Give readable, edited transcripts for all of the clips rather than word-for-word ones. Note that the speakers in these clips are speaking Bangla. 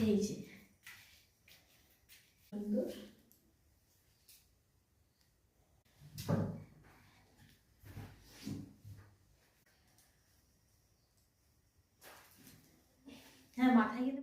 এই যে সুন্দর। হ্যাঁ, মাথায় কিন্তু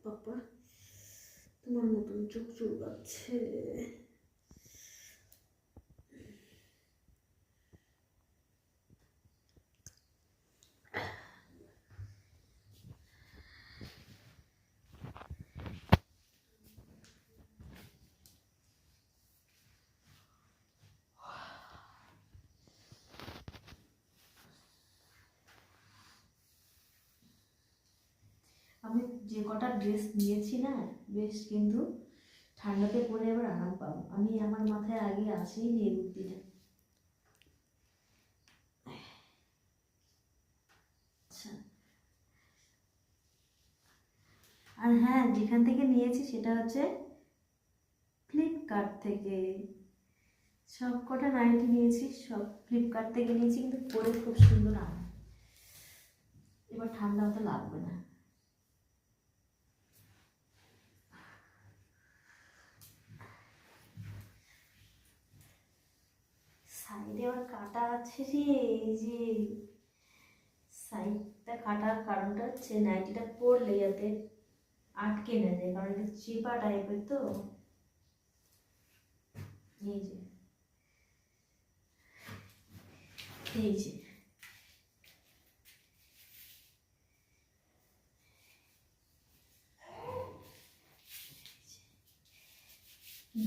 বাবা তোমার মতন চোখ চুলকাচ্ছে। আমি যে কটা ড্রেস নিয়েছি না, বেশ কিন্তু ঠান্ডাতে পরে এবার আরাম পাবো। আমি আমার মাথায় আগে আসেই এই বুদ্ধিটা। আচ্ছা, আর হ্যাঁ, যেখান থেকে নিয়েছি সেটা হচ্ছে ফ্লিপকার্ট থেকে। সব কটা নাইটি নিয়েছি, সব ফ্লিপকার্ট থেকে নিয়েছি, কিন্তু পরে খুব সুন্দর আরাম। এবার ঠান্ডা হতে লাগবে না। সাইডে আবার কাটা আছে রে, এই যে সাইডটা কাটার কারণটা হচ্ছে নাইটিটা পরলে যাতে আটকে না যায়, কারণ এটা চিপা টাইপের তো। এই যে এই যে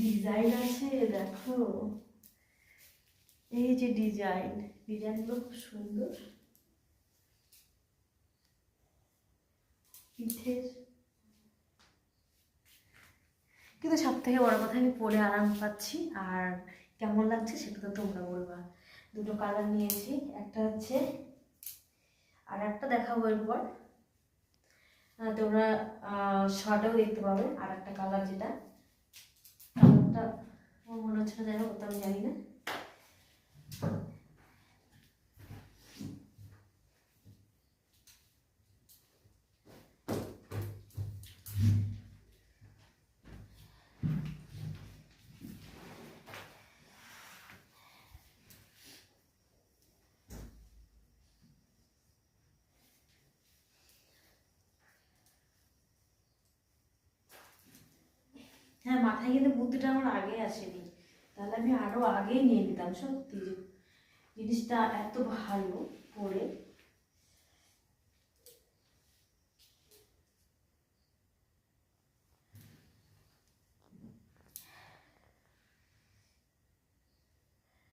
ডিজাইন আছে দেখো, এই যে ডিজাইনগুলো খুব সুন্দর। পিঠের কিন্তু সব থেকে বড় কথা, আমি পরে আরাম পাচ্ছি। আর কেমন লাগছে সেটা তো তোমরা বলবা। দুটো কালার নিয়েছি, একটা হচ্ছে, আর একটা দেখাবো এরপর, তোমরা শর্টেও দেখতে পাবে। আর একটা কালার, যেটা কালারটা আমার মনে হচ্ছে না, যাই হোক আমি জানি না। হ্যাঁ, মাথায় কিন্তু বুদ্ধিটা আমার আগে আসেনি, তাহলে আমি আরো আগেই নিয়ে নিতাম। সত্যি জিনিসটা এত ভালো পরে।